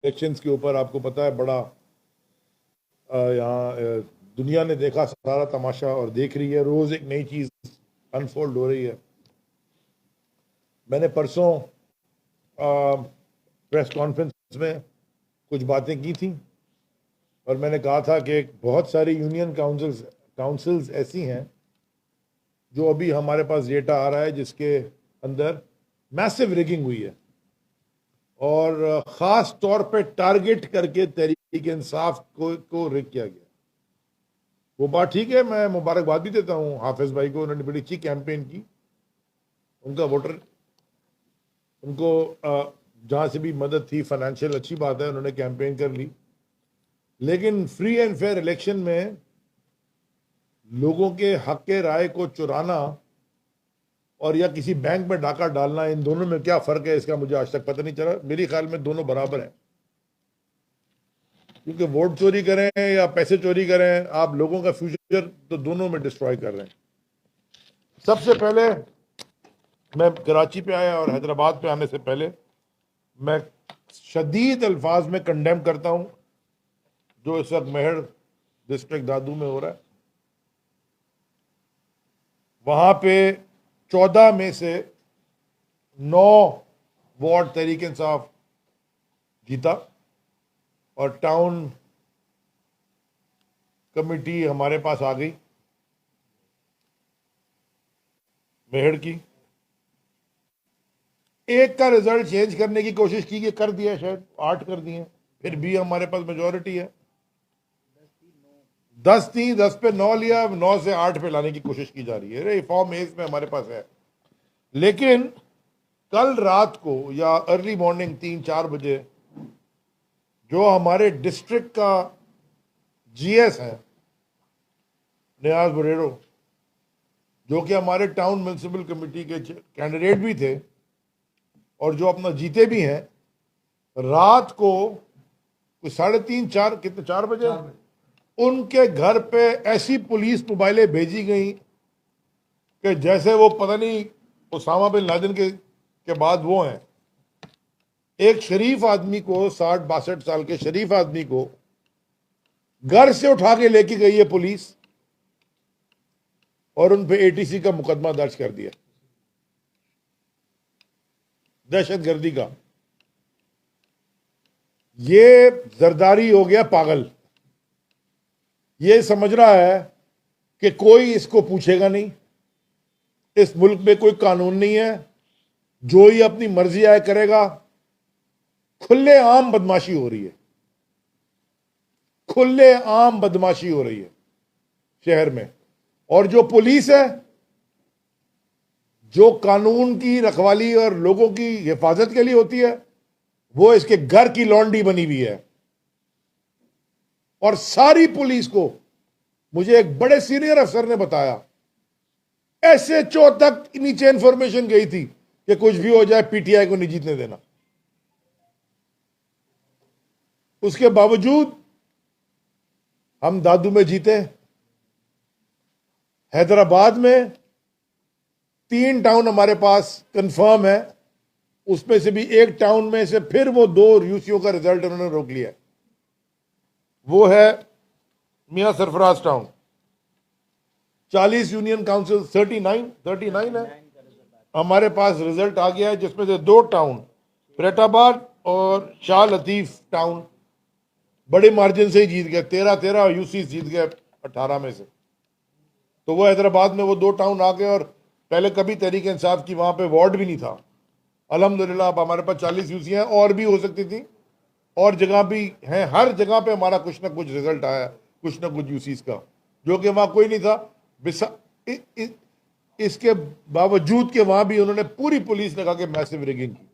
Elections के ऊपर आपको पता है बड़ा यहाँ दुनिया ने देखा सारा तमाशा और देख रही है, रोज एक नई चीज अनफोल्ड हो रही है। मैंने परसों प्रेस कॉन्फ्रेंस में कुछ बातें की थी और मैंने कहा था कि बहुत सारी यूनियन काउंसिल्स ऐसी हैं जो अभी हमारे पास डेटा आ रहा है जिसके अंदर मैसिव रिगिंग हुई है और ख़ास तौर पे टारगेट करके तहरीक इंसाफ को रिग किया गया। वो बात ठीक है, मैं मुबारकबाद भी देता हूँ हाफिज भाई को, उन्होंने बड़ी अच्छी कैंपेन की। उनका वोटर उनको जहाँ से भी मदद थी फाइनेंशियल, अच्छी बात है, उन्होंने कैंपेन कर ली। लेकिन फ्री एंड फेयर इलेक्शन में लोगों के हक के राय को चुराना और या किसी बैंक में डाका डालना, इन दोनों में क्या फ़र्क है इसका मुझे आज तक पता नहीं चला। मेरे ख्याल में दोनों बराबर हैं, क्योंकि वोट चोरी करें या पैसे चोरी करें, आप लोगों का फ्यूचर तो दोनों में डिस्ट्रॉय कर रहे हैं। सबसे पहले मैं कराची पे आया और हैदराबाद पे आने से पहले मैं शदीद अल्फाज में कंडेम करता हूं जो इस वक्त मेहर डिस्ट्रिक्ट दादू में हो रहा है। वहां पे 14 में से 9 वार्ड तहरीक इंसाफ जीता और टाउन कमेटी हमारे पास आ गई मेहर की। एक का रिजल्ट चेंज करने की कोशिश की कि कर दिया, शायद 8 कर दिए, फिर भी हमारे पास मेजोरिटी है। 10 थी, 10 पे 9 लिया, 9 से 8 पे लाने की कोशिश की जा रही है। रिफॉर्म एज में हमारे पास है। लेकिन कल रात को या अर्ली मॉर्निंग 3-4 बजे जो हमारे डिस्ट्रिक्ट का जीएस है नियाज बुरेरो, जो कि हमारे टाउन म्यूनसिपल कमेटी के कैंडिडेट भी थे और जो अपना जीते भी हैं, रात को 3:30-4, कितने, 4 बजे उनके घर पे ऐसी पुलिस मोबाइलें भेजी गई कि जैसे वो पता नहीं उसामा बिन लादेन के बाद वो हैं। एक शरीफ आदमी को, 60-62 साल के शरीफ आदमी को घर से उठा के लेके गई है पुलिस और उन पे एटीसी का मुकदमा दर्ज कर दिया, दहशतगर्दी का। ये जरदारी हो गया पागल, ये समझ रहा है कि कोई इसको पूछेगा नहीं, इस मुल्क में कोई कानून नहीं है, जो ही अपनी मर्जी आए करेगा। खुले आम बदमाशी हो रही है, खुले आम बदमाशी हो रही है शहर में। और जो पुलिस है, जो कानून की रखवाली और लोगों की हिफाजत के लिए होती है, वो इसके घर की लॉन्डी बनी हुई है। और सारी पुलिस को, मुझे एक बड़े सीनियर अफसर ने बताया, ऐसे चो तक नीचे इंफॉर्मेशन गई थी कि कुछ भी हो जाए पीटीआई को नहीं जीतने देना। उसके बावजूद हम दादू में जीते। हैदराबाद में 3 टाउन हमारे पास कंफर्म है, उसमें से भी एक टाउन में से फिर वो 2 यूसीओ का रिजल्ट उन्होंने रोक लिया। वो है मियां सरफराज टाउन। 40 यूनियन काउंसिल, 39 है, हमारे पास रिजल्ट आ गया है, जिसमें से 2 टाउन फरीदाबाद और शाह लतीफ टाउन बड़े मार्जिन से ही जीत गए। 13 यूसी जीत गए 18 में से। तो वो हैदराबाद में वो 2 टाउन आ गए और पहले कभी तहरीक इंसाफ की वहां पे वार्ड भी नहीं था। अल्हम्दुलिल्लाह अब हमारे पास 40 यूसी हैं, और भी हो सकती थी, और जगह भी हैं। हर जगह पे हमारा कुछ ना कुछ रिजल्ट आया, कुछ ना कुछ यूसीज का, जो कि वहां कोई नहीं था। इसके बावजूद के वहां भी उन्होंने, पूरी पुलिस ने कहा कि मैसिव रिगिंग की।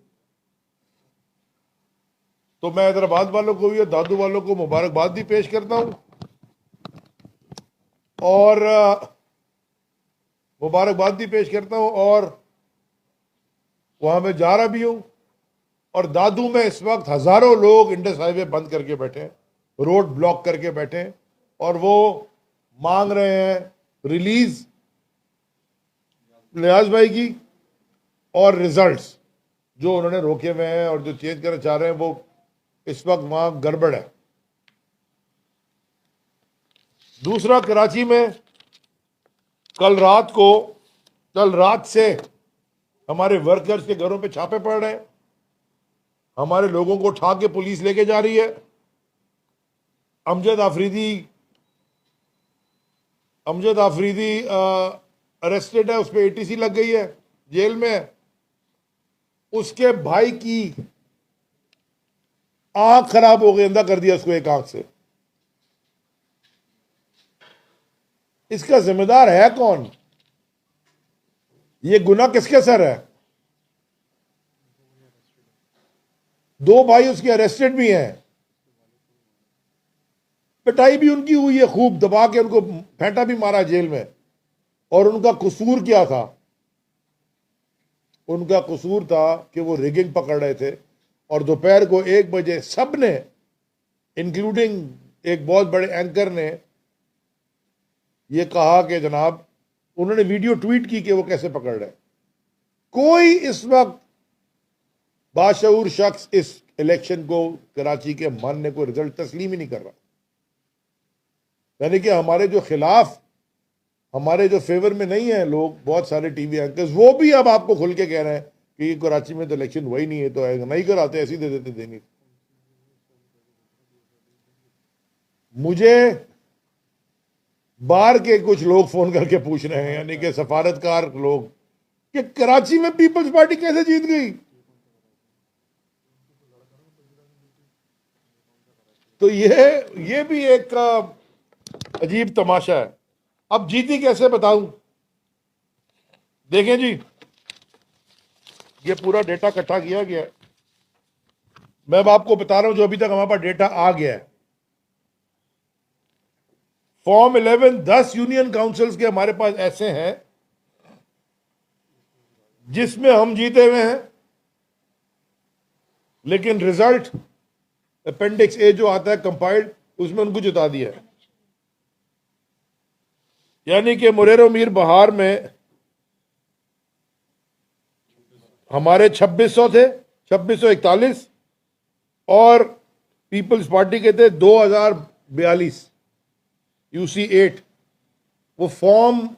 तो मैं हैदराबाद वालों को भी और दादू वालों को मुबारकबाद भी पेश करता हूं और मुबारकबाद भी पेश करता हूं। और वहां मैं जा रहा भी हूं और दादू में इस वक्त हजारों लोग इंडस हाईवे बंद करके बैठे हैं, रोड ब्लॉक करके बैठे हैं, और वो मांग रहे हैं रिलीज नियाज भाई की और रिजल्ट्स जो उन्होंने रोके हुए हैं और जो चेंज करना चाह रहे हैं वो इस वक्त वहां गड़बड़ है। दूसरा, कराची में कल रात से हमारे वर्कर्स के घरों पे छापे पड़ रहे हैं, हमारे लोगों को उठा के पुलिस लेके जा रही है। अमजद आफरीदी अरेस्टेड है, उस पर एटीसी लग गई है, जेल में है। उसके भाई की आंख खराब हो गई, अंधा कर दिया उसको एक आंख से। इसका जिम्मेदार है कौन? ये गुनाह किसके सर है? दो भाई उसके अरेस्टेड भी हैं, पिटाई भी उनकी हुई है, खूब दबा के उनको फेंटा भी मारा जेल में। और उनका कसूर क्या था? उनका कसूर था कि वो रिगिंग पकड़ रहे थे और दोपहर को 1 बजे सब ने, इंक्लूडिंग एक बहुत बड़े एंकर ने, ये कहा कि जनाब, उन्होंने वीडियो ट्वीट की कि वो कैसे पकड़ रहे। कोई इस वक्त बाशऊर शख्स इस इलेक्शन को, कराची के मानने को, रिजल्ट तस्लीम ही नहीं कर रहा। यानी कि हमारे जो खिलाफ, हमारे जो फेवर में नहीं है लोग, बहुत सारे टीवी एंकर्स, वो भी अब आपको खुल के कह रहे हैं कि कराची में तो इलेक्शन हुआ ही नहीं है, तो नहीं कराते, ऐसे ही दे देते देंगे। मुझे बाहर के कुछ लोग फोन करके पूछ रहे हैं, यानी कि सफारतकार लोग, कि कराची में पीपल्स पार्टी कैसे जीत गई। तो ये भी एक अजीब तमाशा है। अब जीती कैसे बताऊं? देखें जी, ये पूरा डेटा इकट्ठा किया गया है, मैं अब आपको बता रहा हूं जो अभी तक हमारे पास डेटा आ गया है। फॉर्म 11 10 यूनियन काउंसिल्स के हमारे पास ऐसे हैं जिसमें हम जीते हुए हैं, लेकिन रिजल्ट अपेंडिक्स ए जो आता है कंपाइल्ड, उसमें उनको जिता दिया है। यानी कि मुरेरो मीर बहार में हमारे 2600 थे, 2641, और पीपल्स पार्टी के थे 2042 UC 8। वो फॉर्म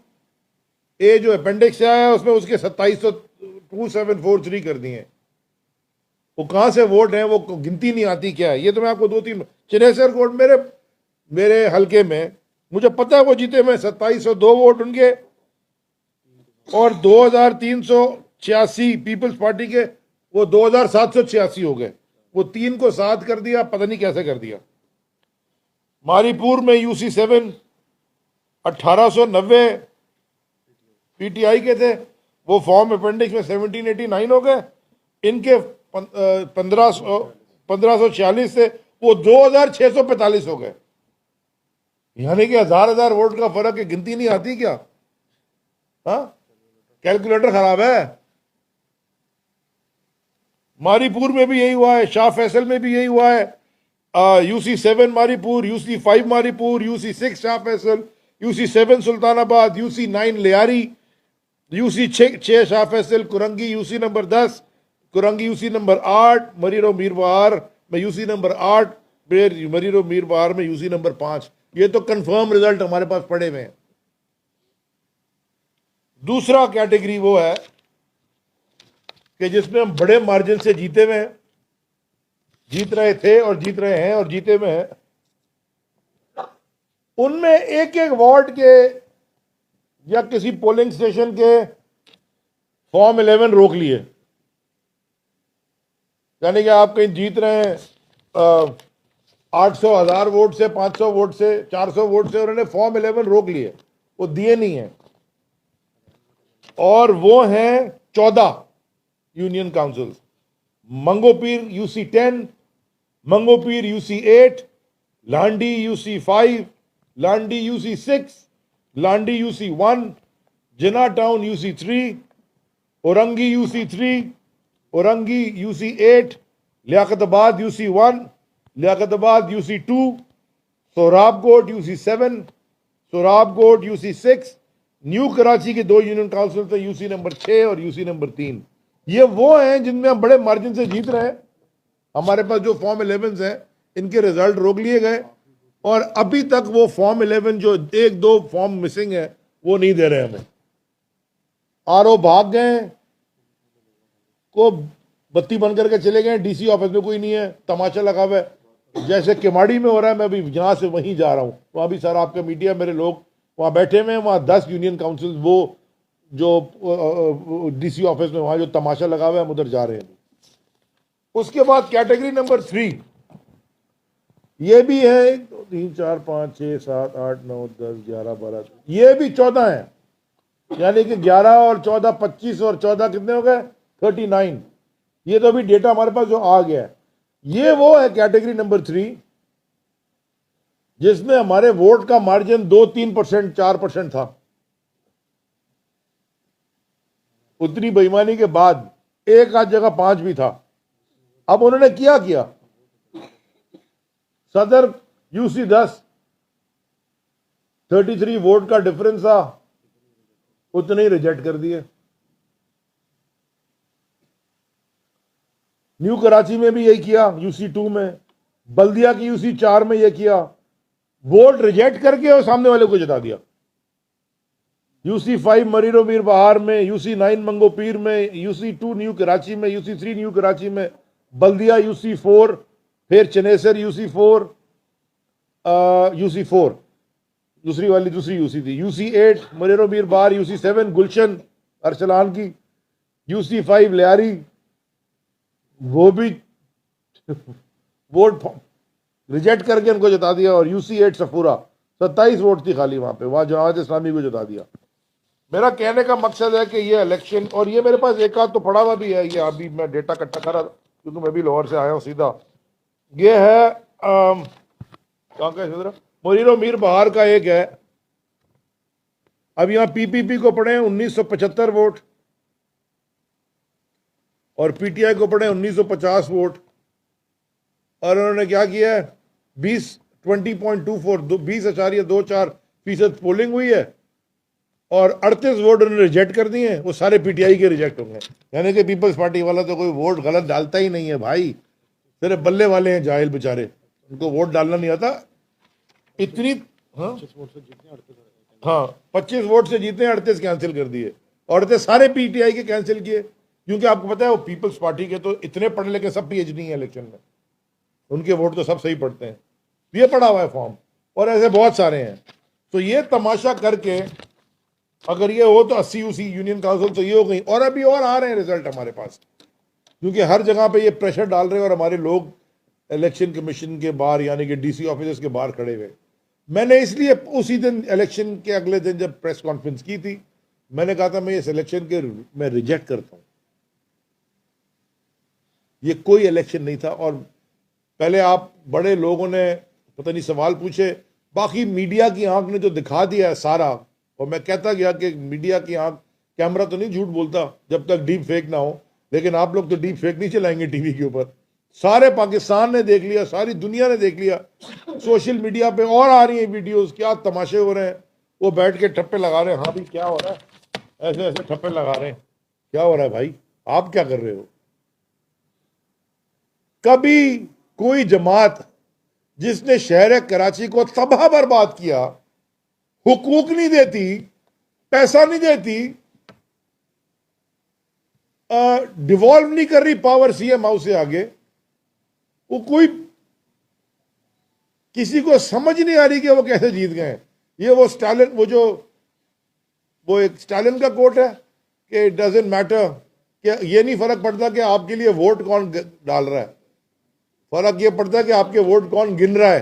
ए जो अपेंडिक्स से आया उसमें उसके 2743 कर दिए। वो कहां से वोट है वो गिनती नहीं आती क्या है। ये तो मैं आपको 2-3 चिनेसर कोट मेरे हलके में मुझे पता है वो जीते में 2702 वोट उनके, और 2386 पीपल्स पार्टी के, वो 2786 हो गए। वो 3 को 7 कर दिया, पता नहीं कैसे कर दिया। मारीपुर में UC 7 1890 PTI के थे, वो फॉर्म अपेंडिक्स में 1789 हो गए। इनके 1546 से वो 2645 हो गए। यानी कि हजार वोट का फर्क है, गिनती नहीं आती क्या? हाँ, कैलकुलेटर खराब है। मारीपुर में भी यही हुआ है, शाह फैसल में भी यही हुआ है। UC 7 Maripur, UC 5 Maripur, UC 6 Shah Faisal, UC 7 Sultanabad, UC 9 Lyari, UC 6 Shah Faisal, Korangi UC number 10, Korangi UC number 8, Mariro Mir Bahar में UC नंबर 8, मरीरो मीर बहार में UC नंबर 5। ये तो कंफर्म रिजल्ट हमारे पास पड़े हुए हैं। दूसरा कैटेगरी वो है कि जिसमें हम बड़े मार्जिन से जीते हुए हैं, जीत रहे थे और जीत रहे हैं और जीते हुए हैं। उनमें एक एक वार्ड के या किसी पोलिंग स्टेशन के फॉर्म 11 रोक लिए। यानी कि आप कहीं जीत रहे हैं 800 1000 वोट से, 500 वोट से, 400 वोट से, उन्होंने फॉर्म 11 रोक लिए, वो दिए नहीं है। और वो हैं 14 union council, Manghopir UC 10, Manghopir UC 8, Landhi UC 5, Landhi UC 6, Landhi UC 1, Jinnah town UC 3, Orangi UC 3, Orangi UC 8, Liaquatabad UC 1, Liaquatabad UC 2, Sorabkot UC 7, Sorabkot UC 6, new Karachi के 2 यूनियन काउंसिल थे, UC नंबर 6 और UC नंबर 3। ये वो हैं जिनमें हम बड़े मार्जिन से जीत रहे हैं। हमारे पास जो फॉर्म 11 हैं इनके रिजल्ट रोक लिए गए और अभी तक वो फॉर्म 11 जो एक दो फॉर्म मिसिंग है वो नहीं दे रहे हमें। आरओ भाग गए, को बत्ती बंद करके चले गए, डीसी ऑफिस में कोई नहीं है, तमाशा लगा हुआ है। जैसे किमाड़ी में हो रहा है, मैं अभी यहाँ से वहीं जा रहा हूँ, वहाँ भी सारा आपका मीडिया, मेरे लोग वहाँ बैठे हुए हैं, वहाँ 10 यूनियन काउंसिल वो जो डीसी ऑफिस में वहाँ जो तमाशा लगा हुआ है, हम उधर जा रहे हैं। उसके बाद कैटेगरी नंबर 3 ये भी है 1 2 3 4 5 6 7 8 9 10 11 12, ये भी 14 है, यानी कि 11 और 14 25 और 14 कितने हो गए 39। ये तो अभी डेटा हमारे पास जो आ गया है, ये वो है कैटेगरी नंबर 3 जिसमें हमारे वोट का मार्जिन 2-3% 4% था। उतनी बेईमानी के बाद एक आध जगह 5 भी था। अब उन्होंने किया सदर यूसी 10 33 वोट का डिफरेंस था, उतने ही रिजेक्ट कर दिए। न्यू कराची में भी यही किया, यूसी 2 में, बल्दिया की यूसी 4 में यह किया, वोट रिजेक्ट करके और सामने वाले को जिता दिया। यूसी 5 मरीनो मीर बहार में, यूसी 9 मंगो पीर में, यूसी 2 न्यू कराची में, यूसी 3 न्यू कराची में, बल्दिया यूसी 4, फिर चनेसर यूसी 4, यूसी 4 दूसरी यूसी थी, यूसी 8 मरीनो मीर बहार, यूसी 7 गुलशन अरसलान की, यूसी 5 लियारी, वो भी वोट रिजेक्ट करके उनको जिता दिया, और यूसी 8 सफूरा 27 वोट थी खाली वहां पे, वहां जमात इस्लामी को जिता दिया। मेरा कहने का मकसद है कि ये इलेक्शन, और ये मेरे पास एक आध तो पड़ा हुआ भी है, ये अभी मैं डेटा इकट्ठा कर रहा था क्योंकि मैं भी लाहौर से आया हूँ सीधा। ये है कहाँ का मोरीनो मीर बहार का एक है, अब यहाँ पीपीपी को पड़े 1975 वोट और पीटीआई को पड़े 1950 वोट, और उन्होंने क्या किया है 20.24% पोलिंग हुई है और 38 वोट उन्होंने रिजेक्ट कर दिए हैं, वो सारे पीटीआई के रिजेक्ट होंगे। यानी कि पीपल्स पार्टी वाला तो कोई वोट गलत डालता ही नहीं है भाई, सिर्फ बल्ले वाले हैं जाहिल बेचारे, उनको वोट डालना नहीं आता। इतनी हाँ 25 वोट से जीते हैं, 38 कैंसिल कर दिए, और 38 सारे पीटीआई के कैंसिल किए, क्योंकि आपको पता है वो पीपल्स पार्टी के तो इतने पढ़े लिखे सब पीएचडी है इलेक्शन में, उनके वोट तो सब सही पड़ते हैं। ये पड़ा हुआ है फॉर्म, और ऐसे बहुत सारे हैं। तो ये तमाशा करके अगर ये हो तो 80 उसी यूनियन काउंसिल तो ये हो गई, और अभी और आ रहे हैं रिजल्ट हमारे पास, क्योंकि हर जगह पे ये प्रेशर डाल रहे हैं और हमारे लोग इलेक्शन कमीशन के बाहर यानी कि डीसी ऑफिसर्स के बाहर खड़े हुए। मैंने इसलिए उसी दिन इलेक्शन के अगले दिन जब प्रेस कॉन्फ्रेंस की थी, मैंने कहा था मैं इस इलेक्शन के मैं रिजेक्ट करता हूं, ये कोई इलेक्शन नहीं था। और पहले आप बड़े लोगों ने पता नहीं सवाल पूछे, बाकी मीडिया की आंख ने जो दिखा दिया है सारा, और मैं कहता गया कि मीडिया की आंख, कैमरा तो नहीं झूठ बोलता जब तक डीप फेक ना हो, लेकिन आप लोग तो डीप फेक नहीं चलाएंगे टीवी के ऊपर। सारे पाकिस्तान ने देख लिया, सारी दुनिया ने देख लिया, सोशल मीडिया पे और आ रही हैं वीडियोस, क्या तमाशे हो रहे हैं, वो बैठ के ठप्पे लगा रहे हैं, हाँ भी क्या हो रहा है, ऐसे ऐसे ठप्पे लगा रहे हैं, क्या हो रहा है भाई, आप क्या कर रहे हो। कभी कोई जमात जिसने शहर कराची को तबाह बर्बाद किया, हुकूक नहीं देती, पैसा नहीं देती, डिवॉल्व नहीं कर रही पावर सीएम हाउस से आगे, वो कोई किसी को समझ नहीं आ रही कि वो कैसे जीत गए। ये वो स्टालिन, वो एक स्टालिन का कोट है कि इट डजंट मैटर, कि ये नहीं फर्क पड़ता कि आपके लिए वोट कौन डाल रहा है, फर्क ये पड़ता है कि आपके वोट कौन गिन रहा है।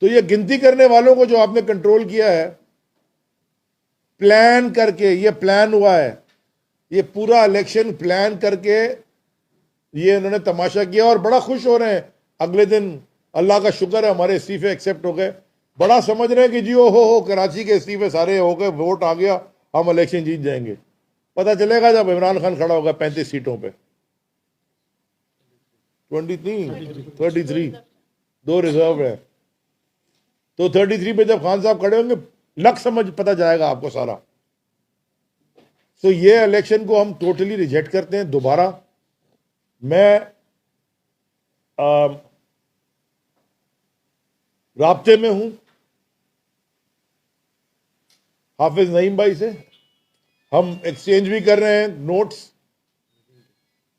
तो ये गिनती करने वालों को जो आपने कंट्रोल किया है प्लान करके, ये प्लान हुआ है, ये पूरा इलेक्शन प्लान करके ये इन्होंने तमाशा किया, और बड़ा खुश हो रहे हैं। अगले दिन अल्लाह का शुक्र है हमारे इस्तीफे एक्सेप्ट हो गए, बड़ा समझ रहे हैं कि जी ओ हो कराची के इस्तीफे सारे हो गए, वोट आ गया, हम इलेक्शन जीत जाएंगे। पता चलेगा जब इमरान खान खड़ा होगा 35 सीटों पे, 33 दो रिजर्व है, तो 33 पे जब खान साहब खड़े होंगे लक समझ पता जाएगा आपको सारा। तो ये इलेक्शन को हम टोटली रिजेक्ट करते हैं। दोबारा मैं राब्ते में हूं हाफिज नईम भाई से। हम एक्सचेंज भी कर रहे हैं नोट्स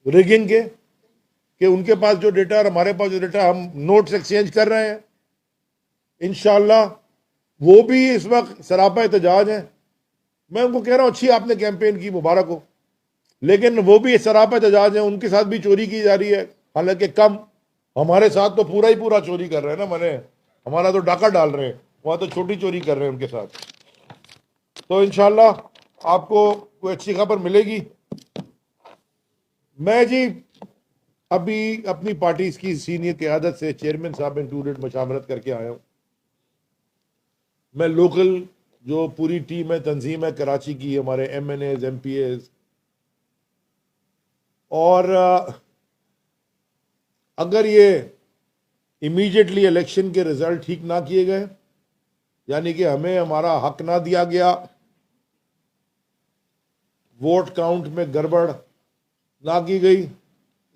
रिगिंग के, कि उनके पास जो डेटा और हमारे पास जो डेटा, हम नोट्स एक्सचेंज कर रहे हैं। इंशाल्लाह वो भी इस वक्त सरापा एहतजाज है। मैं उनको कह रहा हूं अच्छी आपने कैंपेन की, मुबारक हो, लेकिन वो भी सरापा एहतजाज है, उनके साथ भी चोरी की जा रही है, हालांकि कम। हमारे साथ तो पूरा ही पूरा चोरी कर रहे हैं ना, मैंने हमारा तो डाका डाल रहे हैं, वहां तो छोटी चोरी कर रहे हैं उनके साथ। तो इंशाल्लाह आपको कोई अच्छी खबर मिलेगी। मैं जी अभी अपनी पार्टी की सीनियर क़यादत से चेयरमैन साहब इंक्लूडेड मशावरत करके आया हूं। मैं लोकल जो पूरी टीम है, तंजीम है कराची की, हमारे MNAs MPAs, और अगर ये इमीडिएटली इलेक्शन के रिजल्ट ठीक ना किए गए, यानी कि हमें हमारा हक ना दिया गया, वोट काउंट में गड़बड़ ना की गई,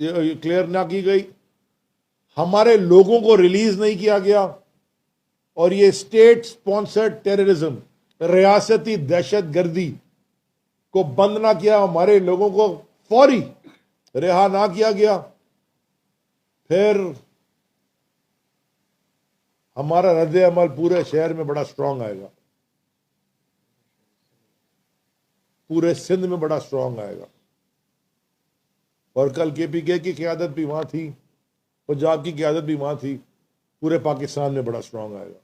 क्लियर ना की गई, हमारे लोगों को रिलीज नहीं किया गया, और ये स्टेट स्पॉन्सर्ड टेररिज्म, रियासती दहशत गर्दी को बंद ना किया, हमारे लोगों को फौरी रिहा ना किया गया, फिर हमारा रद्द अमल पूरे शहर में बड़ा स्ट्रांग आएगा, पूरे सिंध में बड़ा स्ट्रांग आएगा। और कल KPK की क़यादत भी वहां थी, पंजाब की क़यादत भी वहां थी, पूरे पाकिस्तान में बड़ा स्ट्रांग आएगा।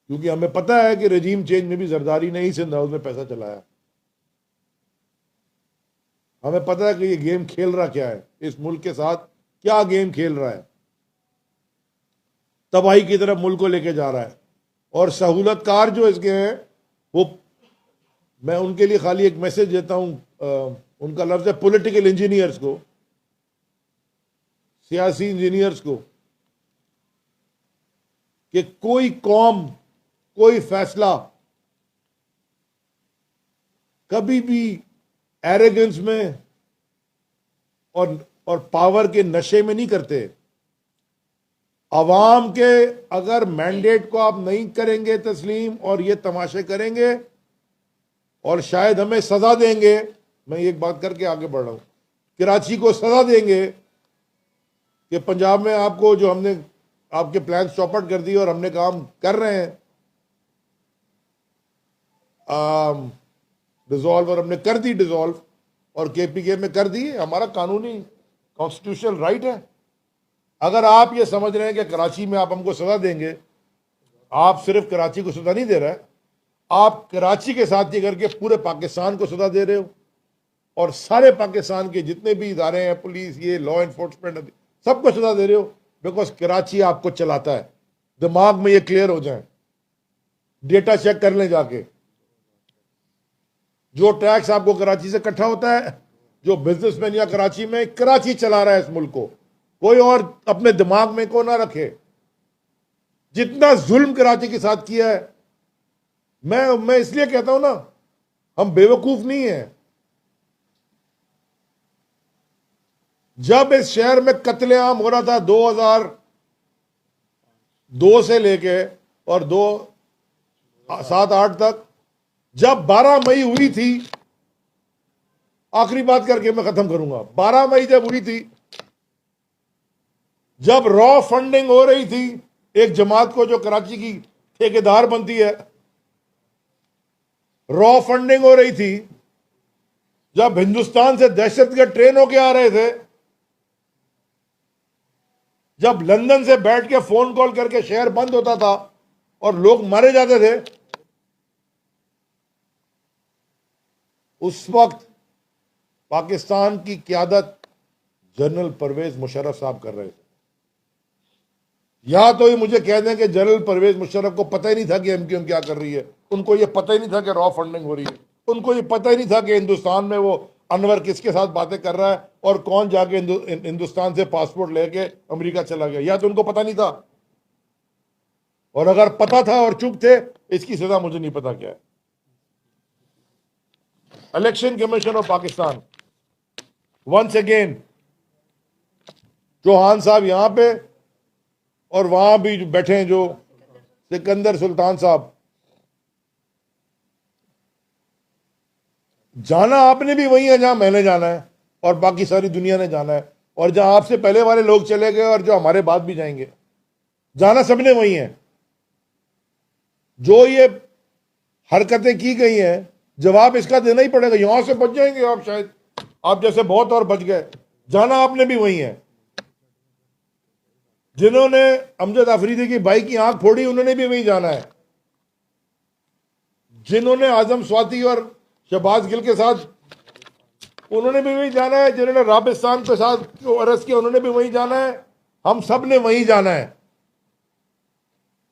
क्योंकि हमें पता है कि रजीम चेंज में भी जरदारी ने ही सिंध हाउस में पैसा चलाया। हमें पता है कि ये गेम खेल रहा क्या है, इस मुल्क के साथ क्या गेम खेल रहा है, तबाही की तरफ मुल्क को लेके जा रहा है। और सहूलतकार जो इसके हैं, वो मैं उनके लिए खाली एक मैसेज देता हूं, उनका लफ्ज है पॉलिटिकल इंजीनियर्स को, सियासी इंजीनियर्स को, कि कोई कौम कोई फैसला कभी भी एरोगेंस में और पावर के नशे में नहीं करते। अवाम के अगर मैंडेट को आप नहीं करेंगे तस्लीम, और ये तमाशे करेंगे और शायद हमें सजा देंगे, मैं एक बात करके आगे बढ़ रहा हूं, कराची को सजा देंगे कि पंजाब में आपको जो हमने आपके प्लान चौपट कर दिए और हमने काम कर रहे हैं डिसॉल्व, और हमने कर दी डिसॉल्व, और KPK में कर दी, हमारा कानूनी कॉन्स्टिट्यूशनल राइट है। अगर आप ये समझ रहे हैं कि कराची में आप हमको सजा देंगे, आप सिर्फ कराची को सजा नहीं दे रहे, आप कराची के साथ ये करके पूरे पाकिस्तान को सजा दे रहे हो, और सारे पाकिस्तान के जितने भी इदारे हैं, पुलिस, ये लॉ एनफोर्समेंट, सबको सजा दे रहे हो, बिकॉज कराची आपको चलाता है। दिमाग में ये क्लियर हो जाए, डेटा चेक कर लें जाके। जो टैक्स आपको कराची से इकट्ठा होता है, जो बिजनेसमैन या कराची में, कराची चला रहा है इस मुल्क को, कोई और अपने दिमाग में को ना रखे। जितना जुल्म कराची के साथ किया है, मैं इसलिए कहता हूं ना, हम बेवकूफ नहीं हैं। जब इस शहर में कत्लेआम हो रहा था 2002 से लेके और 2007-8 तक, जब 12 मई हुई थी, आखिरी बात करके मैं खत्म करूंगा, 12 मई जब हुई थी, जब रॉ फंडिंग हो रही थी एक जमात को जो कराची की ठेकेदार बनती है, रॉ फंडिंग हो रही थी, जब हिंदुस्तान से दहशतगर्द ट्रेन होके आ रहे थे, जब लंदन से बैठ के फोन कॉल करके शहर बंद होता था और लोग मारे जाते थे, उस वक्त पाकिस्तान की क़यादत जनरल परवेज मुशर्रफ साहब कर रहे थे। या तो ये मुझे कह दें कि जनरल परवेज मुशर्रफ को पता ही नहीं था कि MQM क्या कर रही है, उनको ये पता ही नहीं था कि रॉ फंडिंग हो रही है, उनको ये पता ही नहीं था कि हिंदुस्तान में वो अनवर किसके साथ बातें कर रहा है और कौन जाके हिंदुस्तान से पासपोर्ट लेके अमेरिका चला गया, या तो उनको पता नहीं था। और अगर पता था और चुप थे, इसकी सजा मुझे नहीं पता क्या है। Election commission of Pakistan, once again Chauhan साहब यहाँ पे, और वहां भी जो बैठे हैं जो सिकंदर सुल्तान साहब, जाना आपने भी वही है जहां मैंने जाना है और बाकी सारी दुनिया ने जाना है, और जहां आपसे पहले वाले लोग चले गए और जो हमारे बाद भी जाएंगे, जाना सबने वही है। जो ये हरकतें की गई हैं, जवाब इसका देना ही पड़ेगा। यहां से बच जाएंगे आप, शायद आप जैसे बहुत और बच गए, जाना आपने भी वही है। जिन्होंने अमजद अफरीदी की भाई की आंख फोड़ी, उन्होंने भी वही जाना है। जिन्होंने आजम स्वाति और शहबाज गिल के साथ, उन्होंने भी वही जाना है। जिन्होंने राबिस्तान के साथ जो अरेस्ट किया, उन्होंने भी वही जाना है। हम सब ने वही जाना है।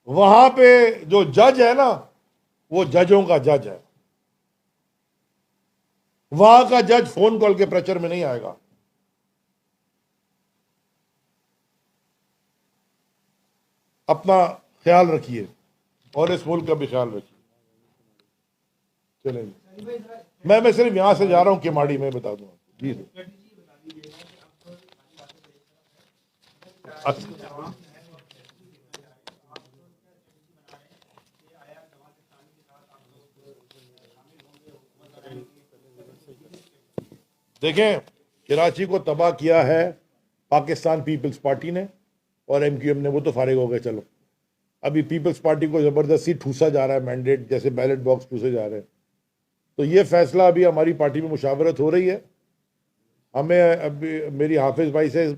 वहां पे जो जज है ना, वो जजों का जज है। वहां का जज फोन कॉल के प्रेशर में नहीं आएगा। अपना ख्याल रखिए और इस मुल्क का भी ख्याल रखिए। चलेंगे, मैं सिर्फ यहां से जा रहा हूं केमाड़ी में, बता दूं जी। अच्छा, देखें, कराची को तबाह किया है पाकिस्तान पीपल्स पार्टी ने और एमक्यूएम ने, वो तो फारिग हो गए। चलो, अभी पीपल्स पार्टी को जबरदस्ती ठूसा जा रहा है मैंडेट, जैसे बैलेट बॉक्स ठूसे जा रहे हैं। तो ये फैसला अभी हमारी पार्टी में मुशावरत हो रही है। हमें अभी मेरी हाफिज भाई से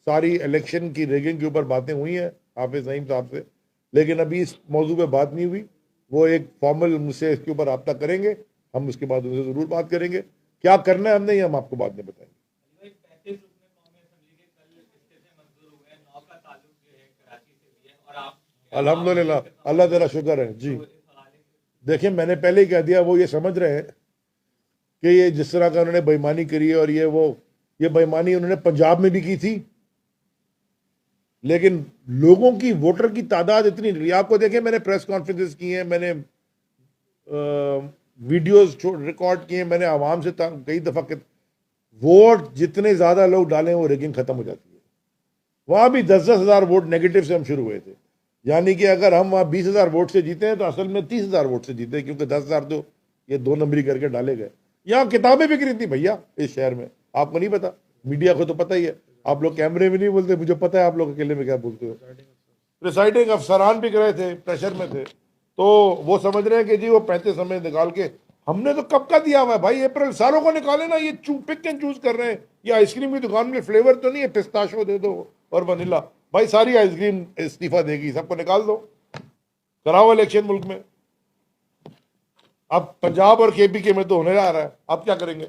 सारी इलेक्शन की रिगिंग के ऊपर बातें हुई हैं, हाफिज नईम साहब से, लेकिन अभी इस मौजू पे बात नहीं हुई। वो एक फॉर्मल मुझसे इसके ऊपर रब्ता करेंगे, हम उसके बाद उनसे ज़रूर बात करेंगे। क्या करना है हमने, ये हम आपको बाद में बताएंगे। अल्हम्दुलिल्लाह, अल्लाह तेरा शुक्र है जी। देखिए, मैंने पहले ही कह दिया, वो ये समझ रहे हैं कि ये जिस तरह का उन्होंने बेईमानी करी है, और ये बेईमानी उन्होंने पंजाब में भी की थी, लेकिन लोगों की, वोटर की तादाद इतनी नहीं। आपको देखें, मैंने प्रेस कॉन्फ्रेंसेस की हैं, मैंने वीडियोस रिकॉर्ड किए, मैंने आवाम से कई दफ़ा, वोट जितने ज़्यादा लोग डालें वो रिगिंग ख़त्म हो जाती है। वहाँ भी 10-10 हज़ार वोट नेगेटिव से हम शुरू हुए थे, यानी कि अगर हम वहाँ 20,000 वोट से जीते हैं तो असल में 30,000 वोट से जीते हैं, क्योंकि 10,000 तो ये 2 नंबरी करके डाले गए। यहाँ किताबें बिक रही थी भैया इस शहर में, आपको नहीं पता, मीडिया को तो पता ही है। आप लोग कैमरे में नहीं बोलते, मुझे पता है आप लोग अकेले में क्या बोलते हो। प्रिसाइडिंग अफसरान बिक रहे थे, प्रेशर में थे, तो वो समझ रहे हैं कि जी वो 35 समय निकाल के, हमने तो कब का दिया हुआ है भाई, अप्रैल सालों को निकाले ना। ये पिक एंड चूज कर रहे हैं। ये आइसक्रीम की दुकान में फ्लेवर तो नहीं है, पिस्ताशो दे दो और वनीला, भाई सारी आइसक्रीम इस्तीफा देगी, सबको निकाल दो, कराओ इलेक्शन मुल्क में। अब पंजाब और केपी के में तो होने जा रहा है, अब क्या करेंगे।